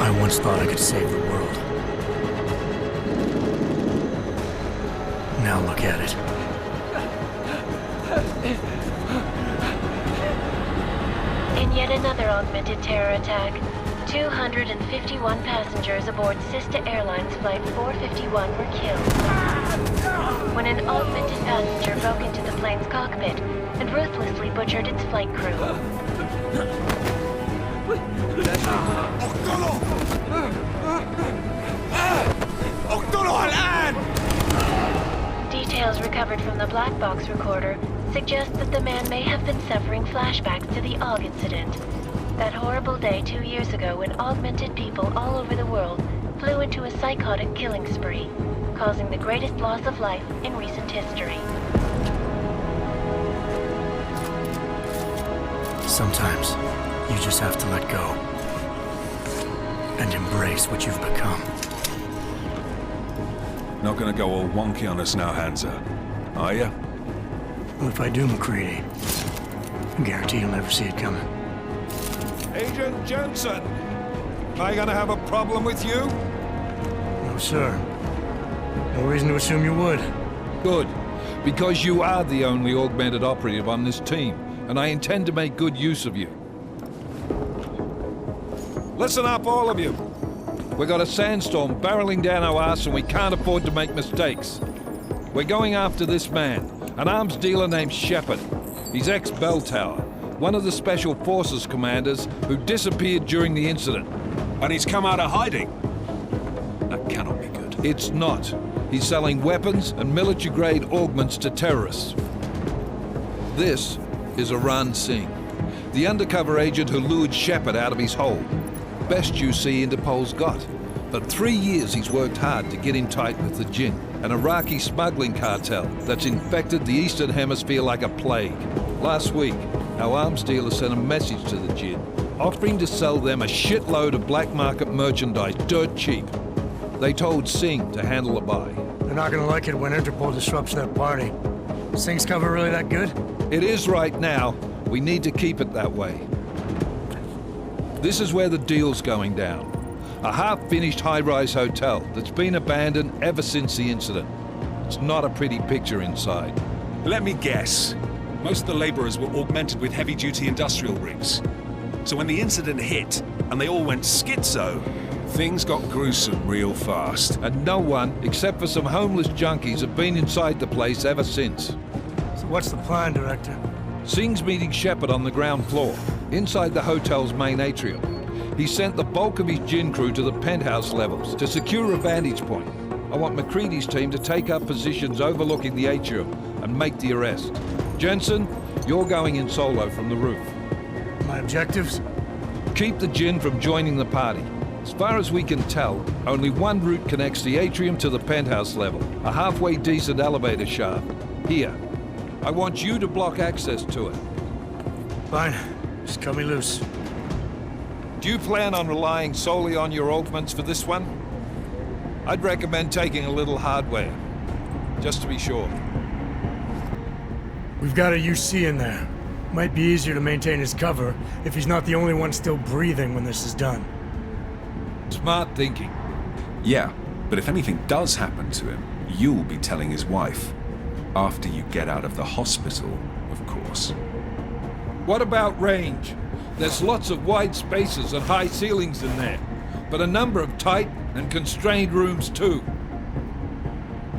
I once thought I could save the world. Now look at it. In yet another augmented terror attack, 251 passengers aboard Sister Airlines Flight 451 were killed when an augmented passenger broke into the plane's cockpit and ruthlessly butchered its flight crew. Details recovered from the black box recorder suggest that the man may have been suffering flashbacks to the AUG incident. That horrible day 2 years ago when augmented people all over the world flew into a psychotic killing spree, causing the greatest loss of life in recent history. Sometimes, you just have to let go. And embrace what you've become. Not gonna go all wonky on us now, Hansa, are ya? Well, if I do, McCready, I guarantee you'll never see it coming. Agent Jensen! Am I gonna have a problem with you? No, sir. No reason to assume you would. Good. Because you are the only augmented operative on this team, and I intend to make good use of you. Listen up, all of you. We got a sandstorm barreling down our ass and we can't afford to make mistakes. We're going after this man, an arms dealer named Shepard. He's ex-Bell Tower, one of the Special Forces commanders who disappeared during the incident. And he's come out of hiding. That cannot be good. It's not. He's selling weapons and military-grade augments to terrorists. This is Aran Singh, the undercover agent who lured Shepard out of his hole. Best you see Interpol's got. For 3 years he's worked hard to get in tight with the Jinn, an Iraqi smuggling cartel that's infected the Eastern Hemisphere like a plague. Last week, our arms dealer sent a message to the Jinn, offering to sell them a shitload of black market merchandise dirt cheap. They told Singh to handle the buy. They're not gonna like it when Interpol disrupts their party. Is Singh's cover really that good? It is right now. We need to keep it that way. This is where the deal's going down. A half-finished high-rise hotel that's been abandoned ever since the incident. It's not a pretty picture inside. Let me guess. Most of the laborers were augmented with heavy-duty industrial rigs. So when the incident hit, and they all went schizo, things got gruesome real fast. And no one, except for some homeless junkies, have been inside the place ever since. So what's the plan, Director? Singh's meeting Shepard on the ground floor, inside the hotel's main atrium. He sent the bulk of his Jinn crew to the penthouse levels to secure a vantage point. I want McCready's team to take up positions overlooking the atrium and make the arrest. Jensen, you're going in solo from the roof. My objectives? Keep the Jinn from joining the party. As far as we can tell, only one route connects the atrium to the penthouse level, a halfway decent elevator shaft. Here. I want you to block access to it. Fine. Just cut me loose. Do you plan on relying solely on your augments for this one? I'd recommend taking a little hardware, just to be sure. We've got a UC in there. Might be easier to maintain his cover if he's not the only one still breathing when this is done. Smart thinking. Yeah, but if anything does happen to him, you'll be telling his wife. After you get out of the hospital, of course. What about range? There's lots of wide spaces and high ceilings in there, but a number of tight and constrained rooms too.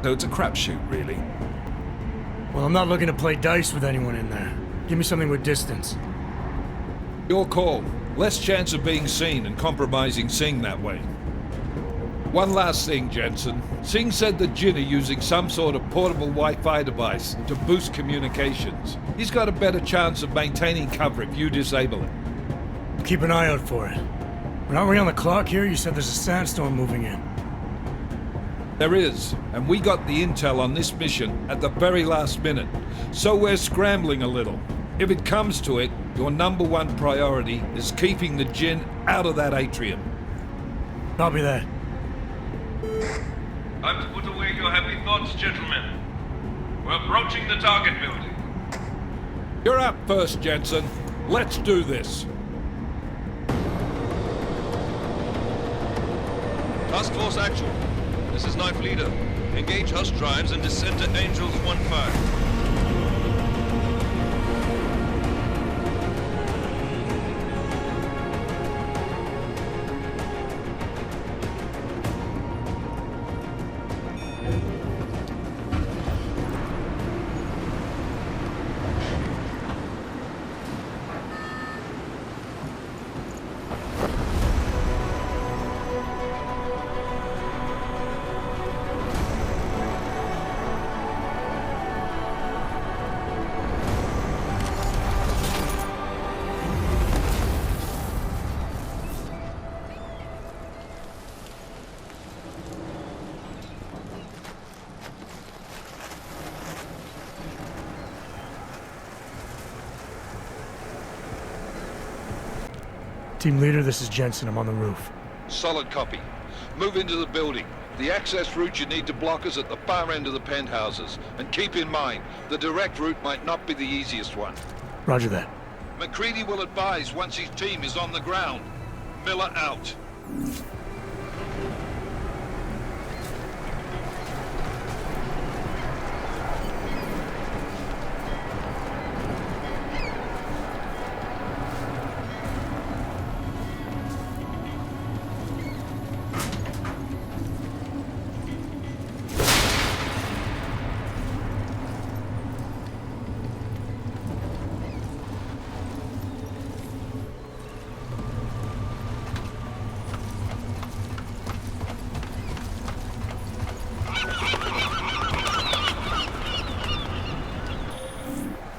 So it's a crapshoot, really. Well, I'm not looking to play dice with anyone in there. Give me something with distance. Your call. Less chance of being seen and compromising Singh that way. One last thing, Jensen. Singh said the Jinn are using some sort of portable Wi-Fi device to boost communications. He's got a better chance of maintaining cover if you disable it. Keep an eye out for it. But aren't we on the clock here? You said there's a sandstorm moving in. There is, and we got the intel on this mission at the very last minute, so we're scrambling a little. If it comes to it, your #1 priority is keeping the Jinn out of that atrium. Copy that. Time to put away your heavy thoughts, gentlemen. We're approaching the target building. You're up first, Jensen. Let's do this. Task Force Actual. This is Knife Leader. Engage Husk drives and descend to Angels 1-5. Team leader, this is Jensen. I'm on the roof. Solid copy. Move into the building. The access route you need to block is at the far end of the penthouses. And keep in mind, the direct route might not be the easiest one. Roger that. McCready will advise once his team is on the ground. Miller out.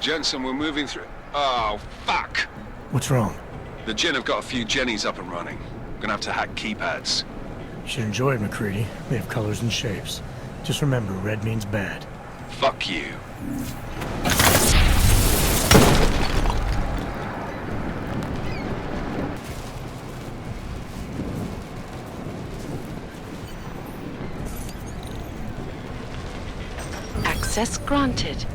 Jensen, we're moving through... Oh, fuck! What's wrong? The Jinn have got a few Jennies up and running. Gonna have to hack keypads. You should enjoy it, McCready. They have colors and shapes. Just remember, red means bad. Fuck you. Access granted.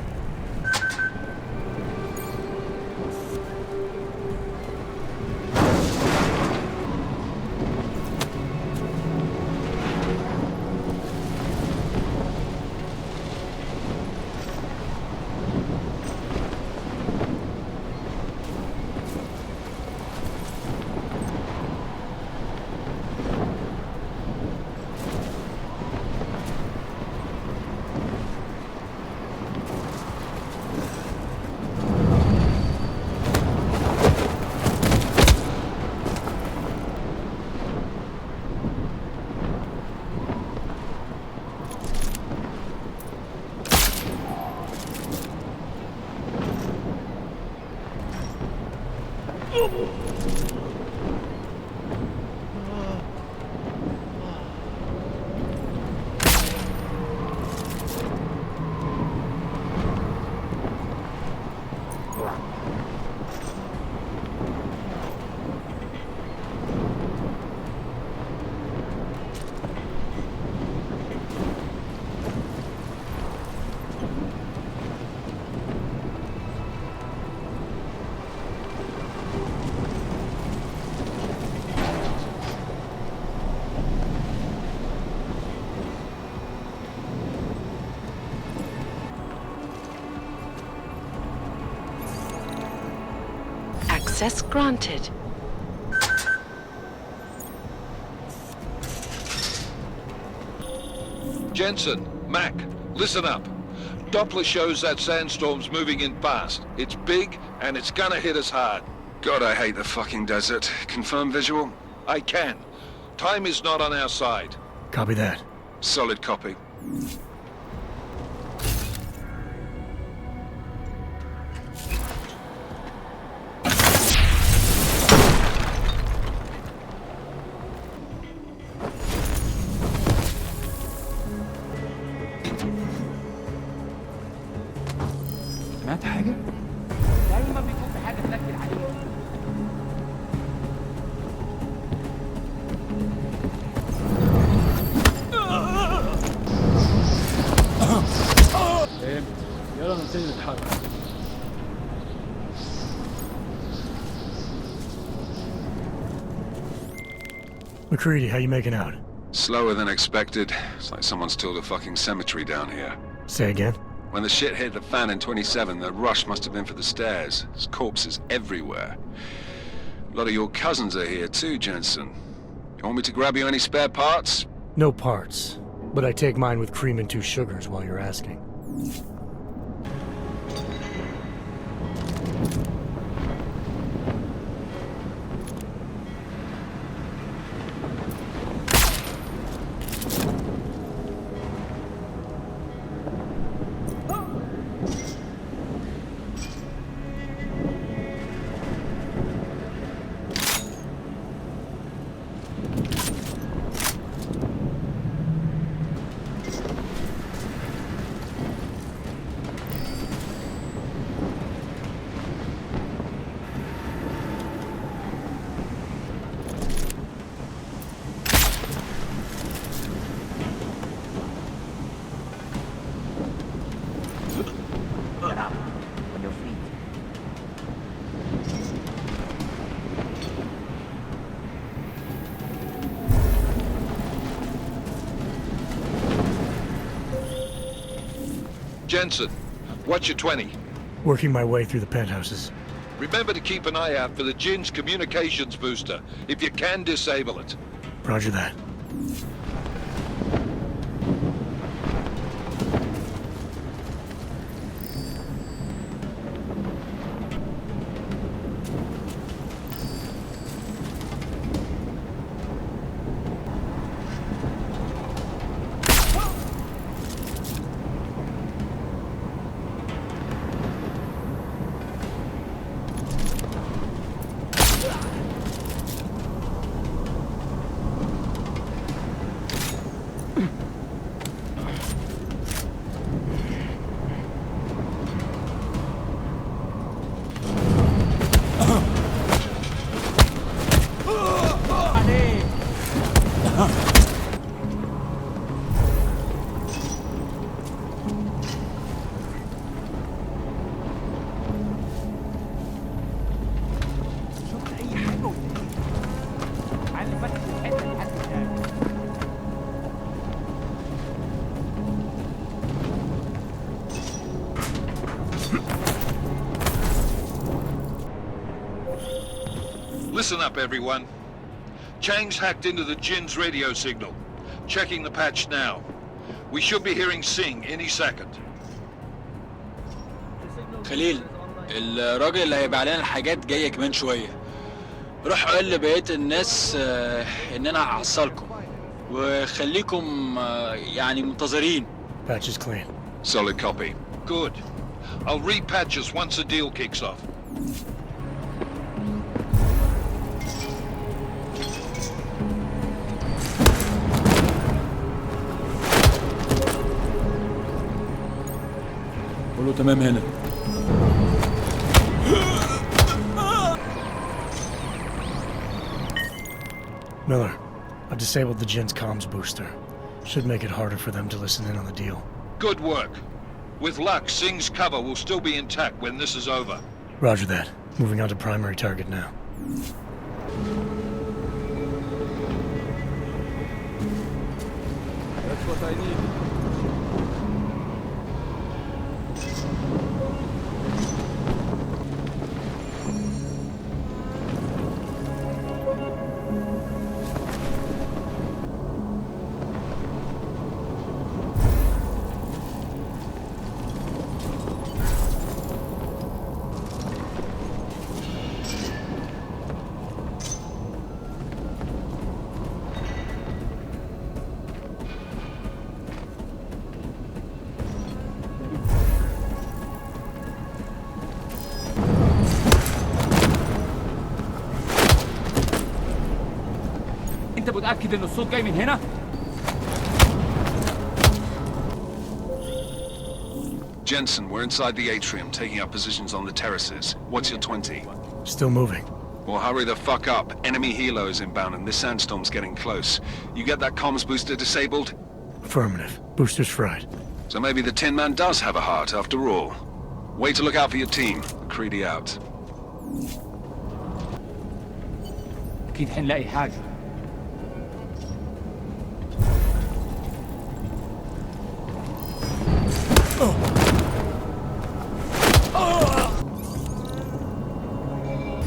Access granted. Jensen, Mac, listen up. Doppler shows that sandstorm's moving in fast. It's big, and it's gonna hit us hard. God, I hate the fucking desert. Confirm visual? I can. Time is not on our side. Copy that. Solid copy. سمعت حاجة؟ دايما بيكون في حاجة تنكد عليها. فهمت. يلا نبتدي نتحرك. McCready, how you making out? Slower than expected. It's like someone's tilled a fucking cemetery down here. Say again? When the shit hit the fan in 27, the rush must have been for the stairs. There's corpses everywhere. A lot of your cousins are here too, Jensen. You want me to grab you any spare parts? No parts. But I take mine with cream and 2 sugars while you're asking. On your feet. Jensen, what's your 20? Working my way through the penthouses. Remember to keep an eye out for the Jinn's communications booster. If you can, disable it. Roger that. Listen up, everyone. Chang's hacked into the Jinn's radio signal. Checking the patch now. We should be hearing Singh any second. خليل، الراجل اللي هيبيع لنا الحاجات جاي كمان شويه. روح قول لبقيه الناس ان انا هحصلكم وخليكم يعني منتظرين. Patch is clean. Solid copy. Good. I'll repatch us once the deal kicks off. كله تمام هنا. Miller, I've disabled the Jinn's comms booster. Should make it harder for them to listen in on the deal. Good work. With luck, Singh's cover will still be intact when this is over. Roger that. Moving on to primary target now. That's what I need. انت متأكد ان الصوت جاي من هنا؟ Jensen, we're inside the atrium, taking up positions on the terraces. What's your 20? Still moving. Well, hurry the fuck up. Enemy helo is inbound and this sandstorm's getting close. You get that comms booster disabled? Affirmative. Booster's fried. So maybe the Tin Man does have a heart after all. Way to look out for your team. Creedy out. اكيد حنلاقي حاجة.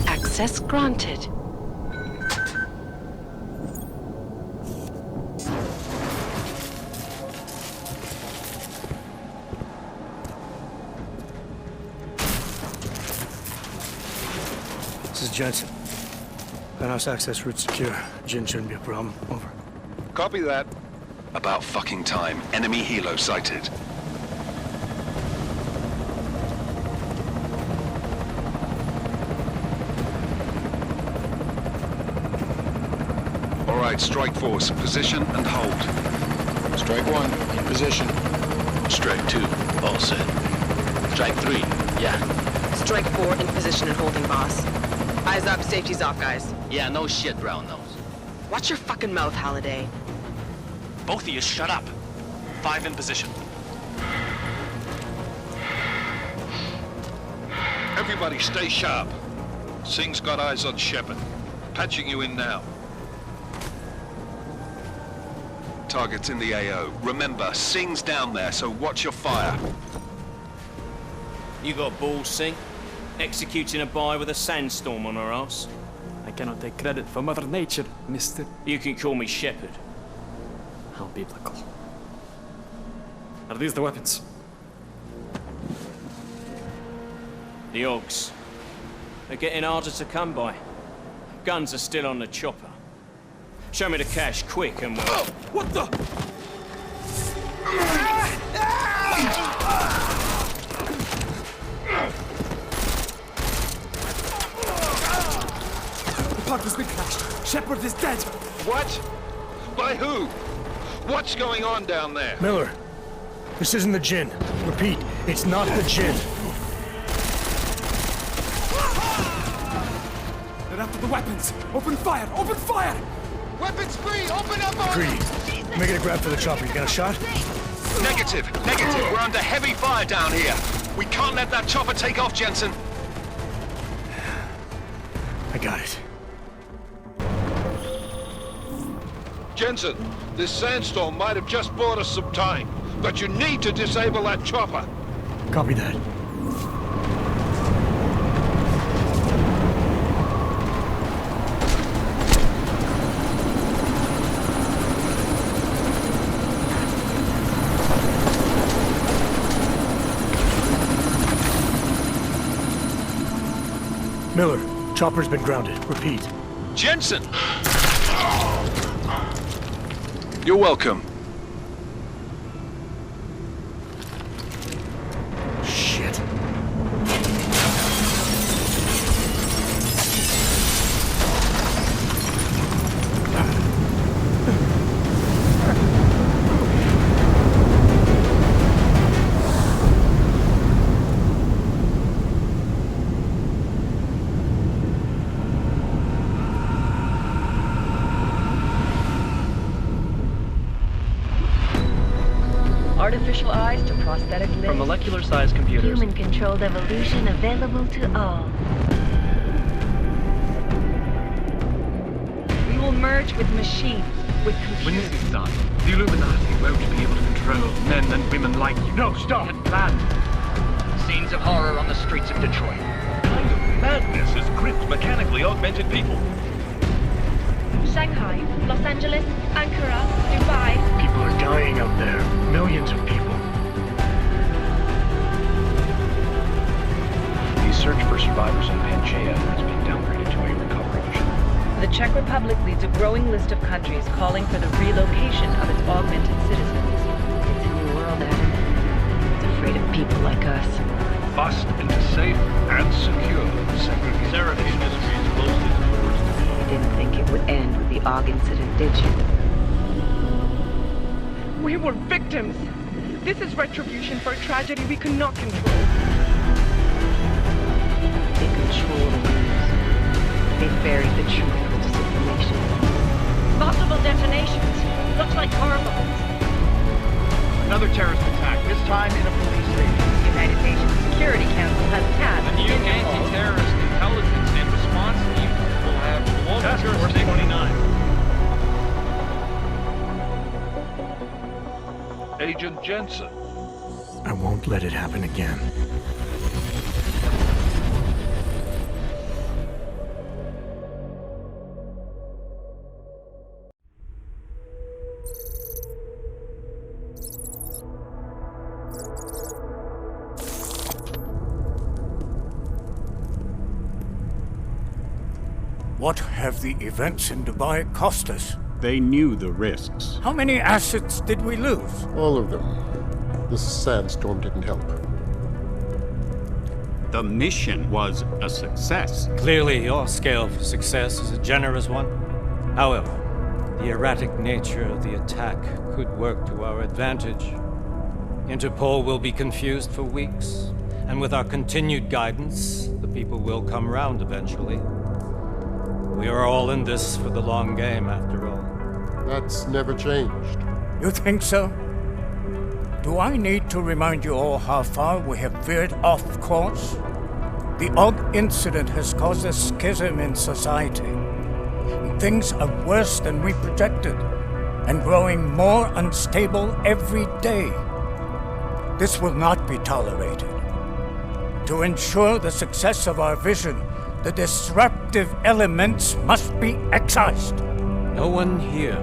Access granted. This is Jensen. Penthouse access route secure. Jin shouldn't be a problem. Over. Copy that. About fucking time. Enemy helo sighted. All right, strike force. Position and hold. Strike 1, in position. Strike 2, all set. Strike 3, yeah. Strike 4 in position and holding, boss. Eyes up, safety's off, guys. Yeah, no shit, brown nose. Watch your fucking mouth, Halliday. Both of you shut up. 5 in position. Everybody stay sharp. Singh's got eyes on Shepard. Patching you in now. Target's in the AO. Remember, Singh's down there, so watch your fire. You got balls, Singh? Executing a buy with a sandstorm on her ass? I cannot take credit for Mother Nature, mister. You can call me Shepard. How biblical. Are these the weapons? The Ogs. They're getting harder to come by. Guns are still on the chopper. Show me the cash, quick, and we'll... Oh, what the? The park has been crashed. Shepard is dead. What? By who? What's going on down there? Miller, this isn't the Jinn. Repeat, it's not the Jinn. They're after the weapons. Open fire! Open fire! Weapons free! Open up on Greedy, making a grab for the chopper. You got a shot? Negative. We're under heavy fire down here. We can't let that chopper take off, Jensen. I got it. Jensen, this sandstorm might have just bought us some time, but you need to disable that chopper. Copy that. Miller, chopper's been grounded. Repeat. Jensen! You're welcome. Shit. Artificial eyes to prosthetic limbs. From molecular-sized computers. Human-controlled evolution available to all. We will merge with machines, with computers. When this is done, the Illuminati won't be able to control men and women like you. No, stop! And planned. Scenes of horror on the streets of Detroit. Kind of madness has gripped mechanically augmented people. Shanghai, Los Angeles, Ankara, Dubai. People are dying out there. Millions of people. The search for survivors in Pangaea has been downgraded to a recovery mission. The Czech Republic leads a growing list of countries calling for the relocation of its augmented citizens. It's a new world, Adam. It's afraid of people like us. Bust into safe and secure segregation. Serenade Industries closed its doors today. You didn't think it would end with the AUG incident, did you? We were victims. This is retribution for a tragedy we cannot control. They control the news. They buried the truth with disinformation. Possible detonations. Looks like car bombs. Another terrorist attack, this time in a police station. The United Nations Security Council has tasked A new anti-terrorist intelligence and response team will have global jurisdiction. 29. Agent Jensen. I won't won't let it happen again. What have the events in Dubai cost us? They knew the risks. How many assets did we lose? All of them. This sandstorm didn't help. The mission was a success. Clearly, your scale for success is a generous one. However, the erratic nature of the attack could work to our advantage. Interpol will be confused for weeks, and with our continued guidance, the people will come round eventually. We are all in this for the long game, after all. That's never changed. You think so? Do I need to remind you all how far we have veered off course? The Og incident has caused a schism in society. Things are worse than we projected, and growing more unstable every day. This will not be tolerated. To ensure the success of our vision, the disruptive elements must be excised. No one here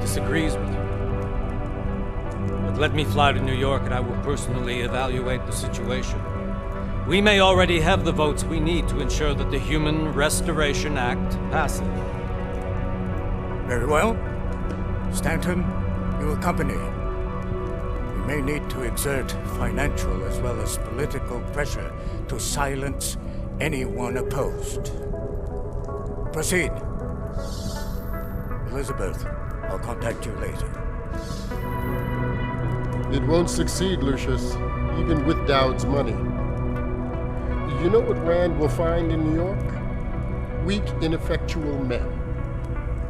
disagrees with you. But let me fly to New York and I will personally evaluate the situation. We may already have the votes we need to ensure that the Human Restoration Act passes. Very well. Stanton, you accompany. We may need to exert financial as well as political pressure to silence anyone opposed. Proceed. Elizabeth, I'll contact you later. It won't succeed, Lucius, even with Dowd's money. You know what Rand will find in New York? Weak, ineffectual men.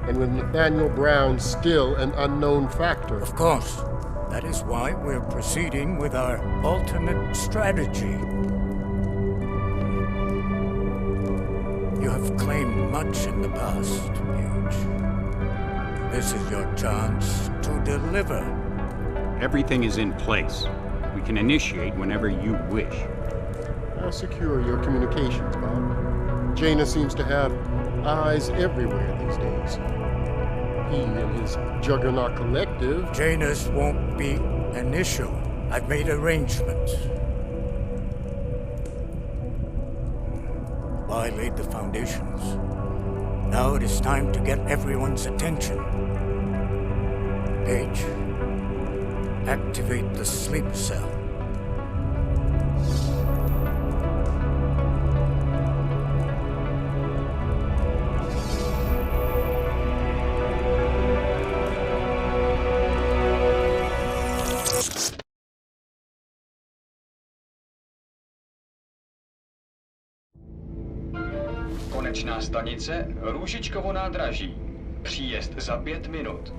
And with Nathaniel Brown still an unknown factor. Of course. That is why we're proceeding with our alternate strategy. You have claimed much in the past, Huge. This is your chance to deliver. Everything is in place. We can initiate whenever you wish. How secure are your communications, Bob? Jaina seems to have eyes everywhere these days. He and his Juggernaut Collective... Jaina's won't be an issue. I've made arrangements. I laid the foundations. Now it is time to get everyone's attention. Paige, activate the sleep cell. Konečná stanice Růžičkovo nádraží. Příjezd za 5 minut.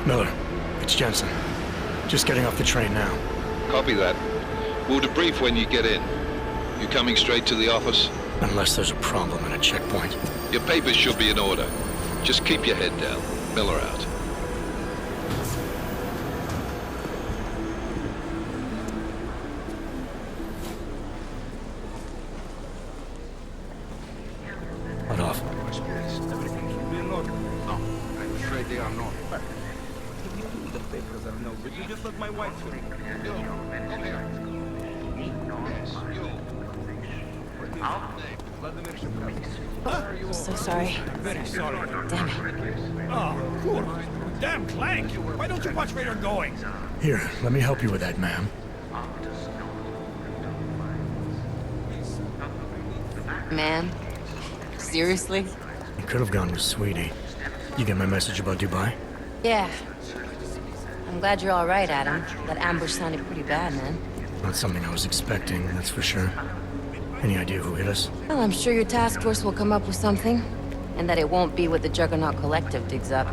Miller, it's Jensen. Just getting off the train now. Copy that. We'll debrief when you get in. You coming straight to the office? Unless there's a problem at a checkpoint. Your papers should be in order. Just keep your head down. Miller out. What off? I'm afraid they are not. The papers are no good. You just let my wife through. I'm so sorry. Very sorry. Damn it. Oh, cool. Damn Clank! Why don't you watch where you're going? Here, let me help you with that, ma'am. Man? Seriously? You could have gone with Sweetie. You get my message about Dubai? Yeah. I'm glad you're all right, Adam. That ambush sounded pretty bad, man. Not something I was expecting, that's for sure. Any idea who hit us? Well, I'm sure your task force will come up with something. And that it won't be what the Juggernaut Collective digs up.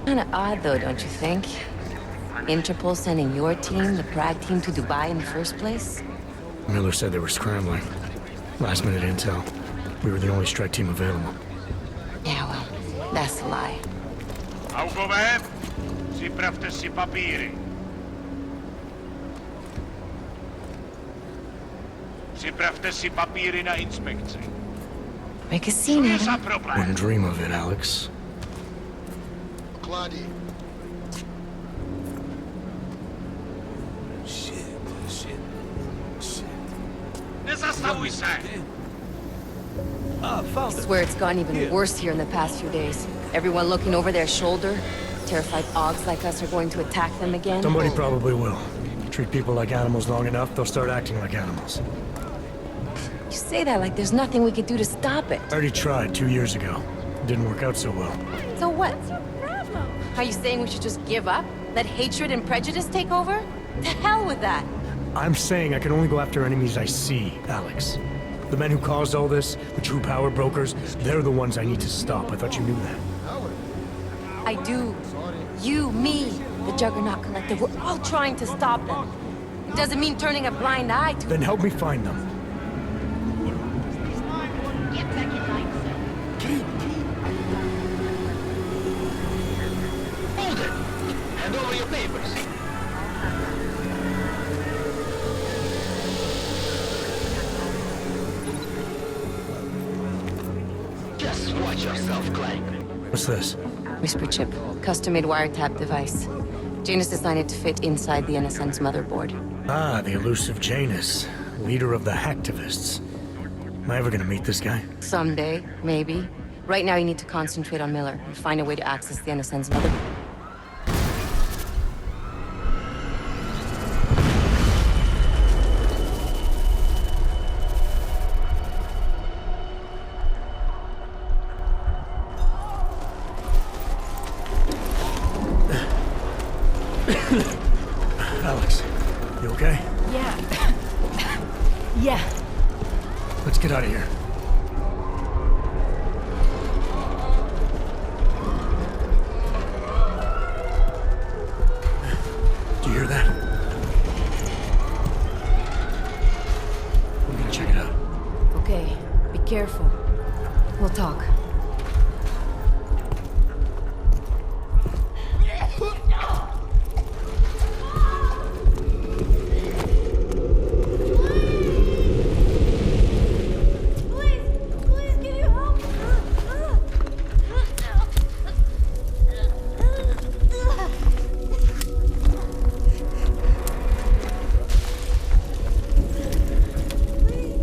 Kinda odd though, don't you think? Interpol sending your team, the Prague team, to Dubai in the first place? Miller said they were scrambling. Last minute intel. We were the only strike team available. Yeah, well, that's a lie. Augové, připravte si papíry. Připravte si papíry na inspekci. Make a scene, Adam. Wouldn't dream of it, Alex. Claudia. Nezastavuj se! I swear it's gotten even worse here in the past few days. Everyone looking over their shoulder. Terrified Augs like us are going to attack them again. Somebody probably will. Treat people like animals long enough, they'll start acting like animals. You say that like there's nothing we could do to stop it. I already tried 2 years ago. It didn't work out so well. So what? Are you saying we should just give up? Let hatred and prejudice take over? To hell with that! I'm saying I can only go after enemies I see, Alex. The men who caused all this, the true power brokers, they're the ones I need to stop. I thought you knew that. I do. You, me, the Juggernaut Collective, we're all trying to stop them. It doesn't mean turning a blind eye to... Then help me find them. Hold it! Hand over your papers. Just watch yourself, Clank. What's this? Whisper chip, custom-made wiretap device. Janus designed it to fit inside the NSN's motherboard. Ah, the elusive Janus, leader of the hacktivists. Am I ever gonna meet this guy? Someday, maybe. Right now you need to concentrate on Miller and find a way to access the NSN's motherboard. Alex, you okay? Yeah. Yeah. Let's get out of here. Do you hear that? I'm gonna check it out. Okay, be careful. We'll talk.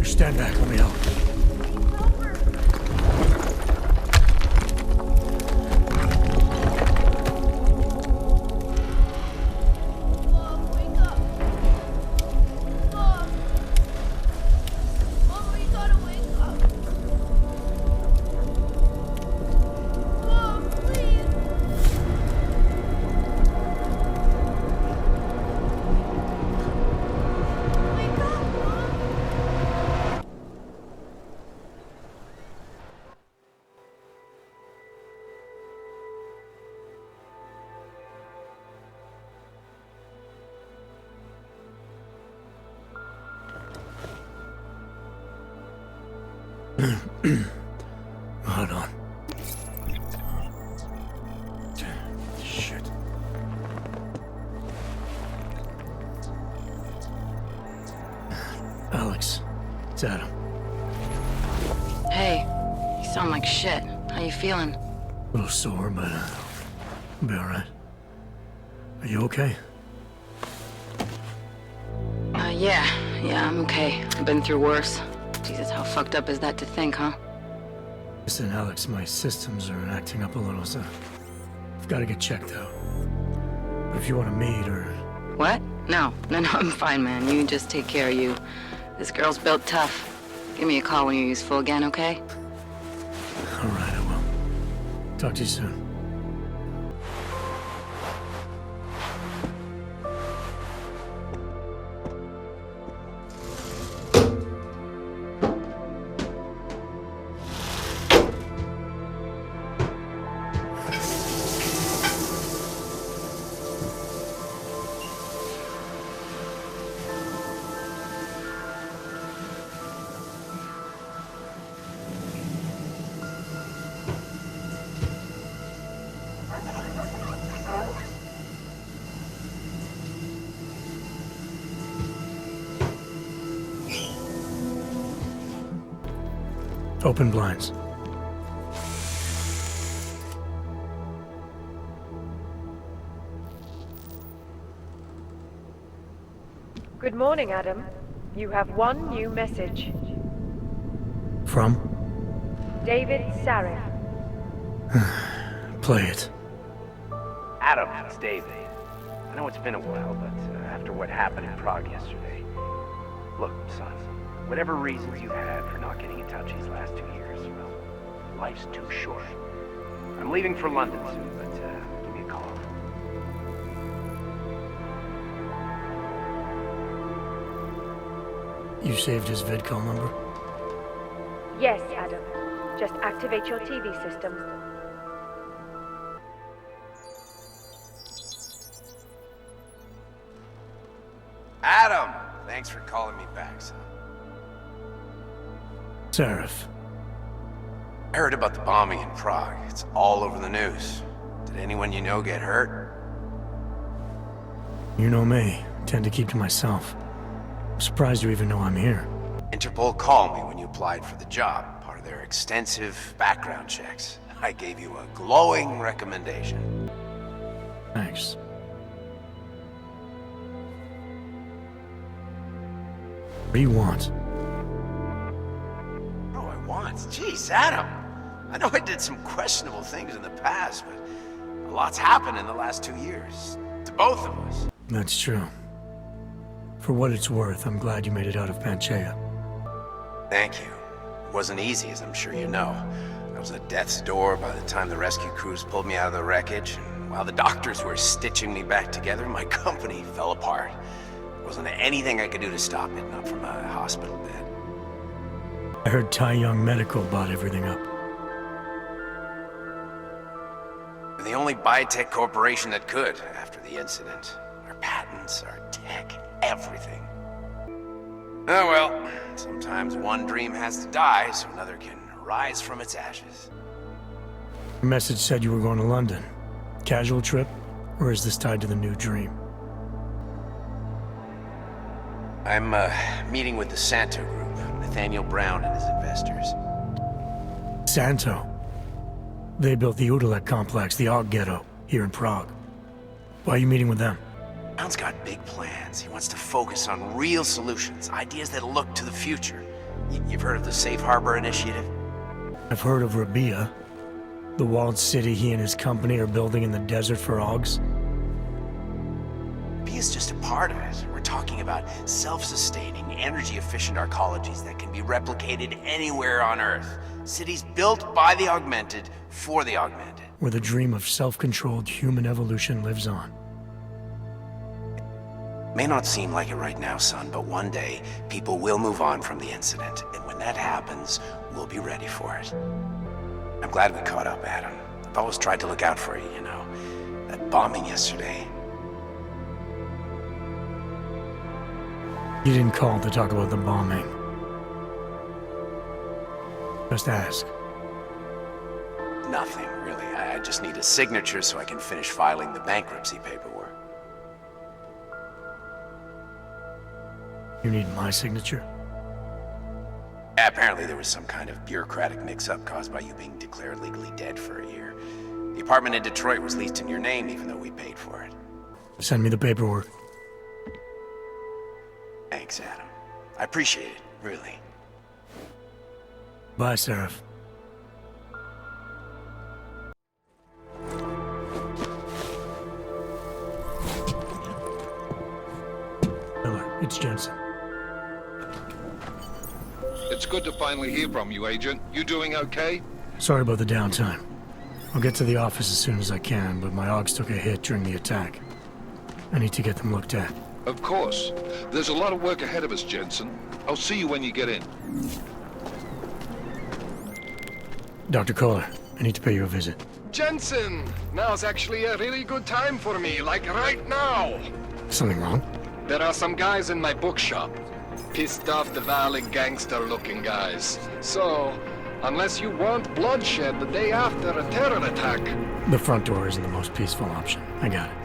Stand back, let me help. Hold on. Shit. Alex, it's Adam. Hey, you sound like shit. How you feeling? A little sore, but I'll be alright. Are you okay? Yeah, I'm okay. I've been through worse. Jesus, how fucked up is that to think, huh? Listen, Alex, my systems are acting up a little, so I've got to get checked out. But if you want to meet or... What? No, I'm fine, man. You just take care of you. This girl's built tough. Give me a call when you're useful again, okay? All right, I will. Talk to you soon. Open blinds. Good morning, Adam. You have one new message. From? David Sarif. Play it. Adam, it's David. I know it's been a while, but after what happened in Prague yesterday... Look, son, whatever reasons you had for not getting in touch these last 2 years, well, life's too short. I'm leaving for London soon, but give me a call. You saved his vidcall number? Yes, Adam. Just activate your TV system. Adam! Thanks for calling me back, son. Sarif. I heard about the bombing in Prague. It's all over the news. Did anyone you know get hurt? You know me. Tend to keep to myself. I'm surprised you even know I'm here. Interpol called me when you applied for the job, part of their extensive background checks. I gave you a glowing recommendation. Thanks. What do you want? What do I want? Jeez, Adam! I know I did some questionable things in the past, but a lot's happened in the last 2 years. To both of us. That's true. For what it's worth, I'm glad you made it out of Panchaea. Thank you. It wasn't easy, as I'm sure you know. I was at death's door by the time the rescue crews pulled me out of the wreckage, and while the doctors were stitching me back together, my company fell apart. There wasn't anything I could do to stop it, not from a hospital bed. I heard Tai Young Medical bought everything up. We're the only biotech corporation that could, after the incident. Our patents, our tech, everything. Oh well, sometimes one dream has to die so another can rise from its ashes. Your message said you were going to London. Casual trip? Or is this tied to the new dream? I'm meeting with the Santo Group, Nathaniel Brown and his investors. Santo? They built the Udalek complex, the Og Ghetto, here in Prague. Why are you meeting with them? Brown's got big plans. He wants to focus on real solutions, ideas that look to the future. You've heard of the Safe Harbor Initiative? I've heard of Rabia, the walled city he and his company are building in the desert for Augs. Rabia's just a part of it. We're talking about self-sustaining, energy-efficient arcologies that can be replicated anywhere on Earth. Cities built by the augmented, for the augmented. Where the dream of self-controlled human evolution lives on. May not seem like it right now, son, but one day, people will move on from the incident, and when that happens, we'll be ready for it. I'm glad we caught up, Adam. I've always tried to look out for you, you know. That bombing yesterday. You didn't call to talk about the bombing. Just ask. Nothing, really. I just need a signature so I can finish filing the bankruptcy paperwork. You need my signature? Yeah, apparently there was some kind of bureaucratic mix-up caused by you being declared legally dead for a year. The apartment in Detroit was leased in your name even though we paid for it. Send me the paperwork. Thanks, Adam. I appreciate it, really. Bye, Sarif. Miller, it's Jensen. It's good to finally hear from you, Agent. You doing okay? Sorry about the downtime. I'll get to the office as soon as I can, but my Augs took a hit during the attack. I need to get them looked at. Of course. There's a lot of work ahead of us, Jensen. I'll see you when you get in. Dr. Kohler, I need to pay you a visit. Jensen! Now's actually a really good time for me, like right now! Something wrong? There are some guys in my bookshop. Pissed off the Valley gangster-looking guys. So, unless you want bloodshed the day after a terror attack... The front door isn't the most peaceful option. I got it.